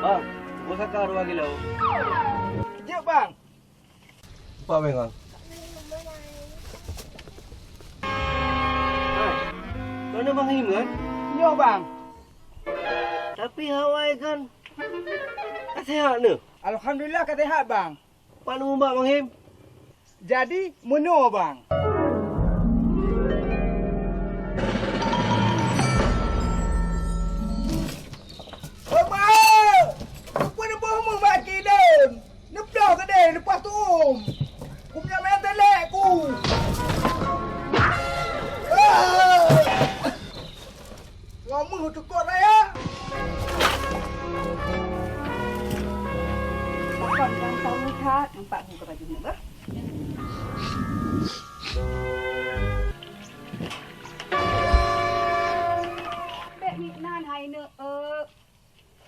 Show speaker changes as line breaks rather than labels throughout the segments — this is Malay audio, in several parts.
Bang, gua sakar lagi lau.
Kejap bang.
Apa bang? Hai, mana Bang Him kan?
Yo bang.
Tapi Hawaii kan tak sihat ni.
Alhamdulillah kata sihat bang.
Mana umbak Bang Him?
Jadi menua bang. Abang! Apa nak bohong bagi dan? Nedah tadi lepas tu om. Aku punya main telek ku. Ngomong cukup raya.
Bukan yang tahu lihat nampak muka baju ni bah. Bek ni nan hai ne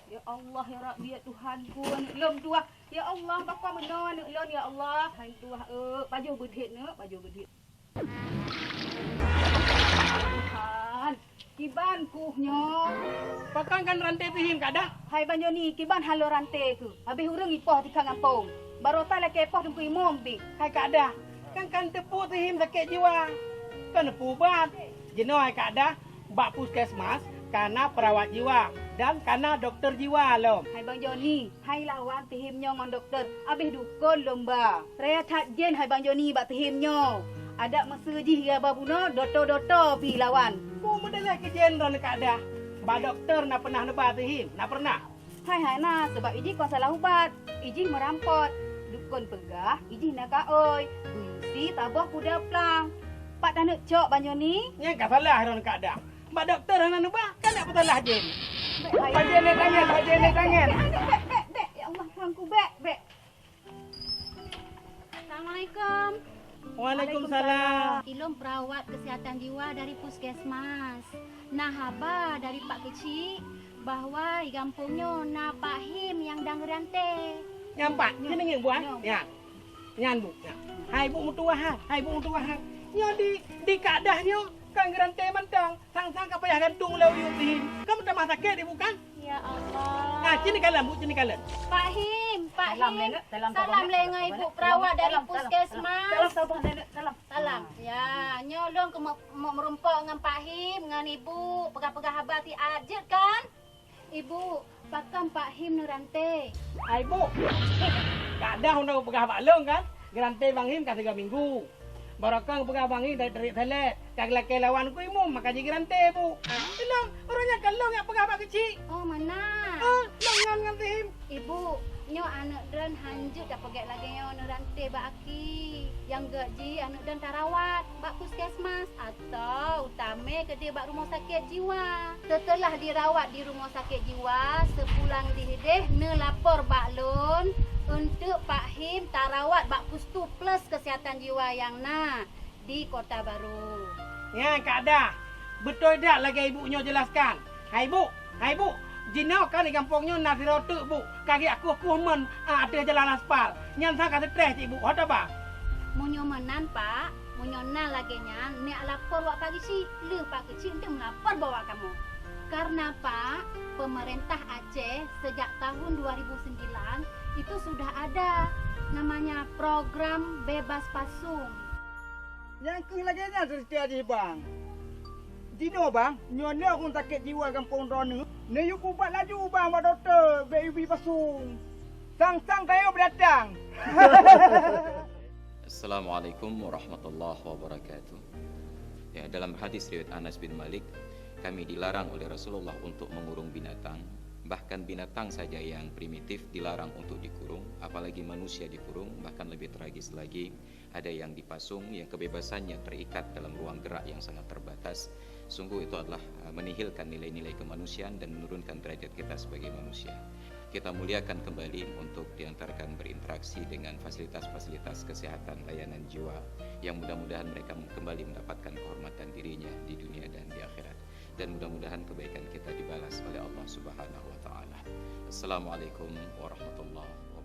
ya Allah ya Rabbi ya Tuhanku anak lom tua. Ya Allah bapa meno anak lom ya Allah hai tua baju bedhit ne baju bedhit. Tuhan kiban kuhnyo.
Pakan kan rantai pihim kada.
Hai banyo ni kiban halo rantai ku. Habis urang ipoh di kang ampong. Barota la kepoh dengku imom bi.
Hai kada. Kan tepu pihim sakit jiwa. Kan tepu bat. Jenoi kada. Bak puskesmas karena perawat jiwa dan karena dokter jiwa lom.
Hai bang Joni, hai lawan tihim nyo ngon dokter. Habis dukun lomba. Raya tak jen hai bang Joni bak tihim nyo. Ada masa ji ya babuno doto-doto pi lawan.
Mu mudalah ke jenderal kada. Ba dokter nak pernah nebah tihim, nak pernah.
Hai nah sebab iji kau salah ubat. Iji merampot. Dukun pegah, iji nak kaoi. Buisi tabah kuda plang. Pak tak nak cok bang Joni.
Nya ka salah ron kada. Ba dokter nak nebah kan nak salah jen.
Hai.
Ba jen ni tangan, ba jen ni tangan.
Bek. Ya Allah tuanku bek. Assalamualaikum.
Waalaikumsalam.
Ilum perawat kesihatan jiwa dari puskesmas. Nah haba dari Pak Kecik bahwa di kampungnya na Pak Him yang dang rante.
Nyampak, ni nang buah. Ya. Nyan bu. Ya. Hai bu mutua ha. Hai bu mutua ha. Nyo di kadahnya kan gerante mantang. Sang-sang ka payah gantung lau yu tihim. Kamu tak masak ke di bukan?
Ya Allah.
Ah, sini kalan bu, sini kalan.
Pak Him.
Salam, Nenek. Salam,
Salam lenga ibu perawat dari puskesmas.
Salam sabah nenek.
Salam. Ya, nyolong ke mau merumpok dengan Pak Him dengan ibu pegah-pegah habati ajet kan? Ibu, pakam Pak Him nerante.
Hai bu. Kadah hendak pegah balong kan? Gerante Bang Him ka 3 minggu. Barakang pegah Bang Him dari terik telet. Kag laki lawan ku imum maka ji gerante bu. Ilong orangnya kalong ya pegah Pak Kecik.
Oh, mana?
Long ngan Him.
Ibu, nyo anak dan hanjut dah pergi lagi nyo nerante bak aki. Yang gaji anak dan tarawat bak puskesmas atau utame ke dia bak rumah sakit jiwa. Setelah dirawat di rumah sakit jiwa, sepulang dihideh ne lapor bak lon untuk Pak Him tarawat bak pustu plus kesihatan jiwa yang di Kota Baru.
Ya, kada. Betul dak lagi ibunya jelaskan. Hai bu. Jinau kan di kampungnya nasi rotuk bu. Kaki aku men ada jalan aspal. Nyan sang ka stres ibu. Hoda ba?
Munyo menan Pak, munyo nan lagi nyan, ni lapor wak pagi si, lu Pak Kecil untuk melapor bawa kamu. Karena Pak, pemerintah Aceh sejak tahun 2009 itu sudah ada namanya program bebas pasung.
Yang ke lagi nya terjadi bang. Dino bang, nyonya aku sakit jiwa kampung Ronu. Ne yu kubat laju bang ba doktor, baby pasung. Sang kayo berdatang.
Assalamualaikum warahmatullahi wabarakatuh. Ya, dalam hadis riwayat Anas bin Malik, kami dilarang oleh Rasulullah untuk mengurung binatang. Bahkan binatang saja yang primitif dilarang untuk dikurung, apalagi manusia dikurung. Bahkan lebih tragis lagi, ada yang dipasung yang kebebasannya terikat dalam ruang gerak yang sangat terbatas. Sungguh itu adalah menihilkan nilai-nilai kemanusiaan dan menurunkan derajat kita sebagai manusia. Kita muliakan kembali untuk diantarkan berinteraksi dengan fasilitas-fasilitas kesehatan layanan jiwa yang mudah-mudahan mereka kembali mendapatkan kehormatan dirinya di dunia dan di akhirat, dan mudah-mudahan kebaikan kita dibalas oleh Allah Subhanahu wa taala. Assalamualaikum warahmatullahi wabarakatuh.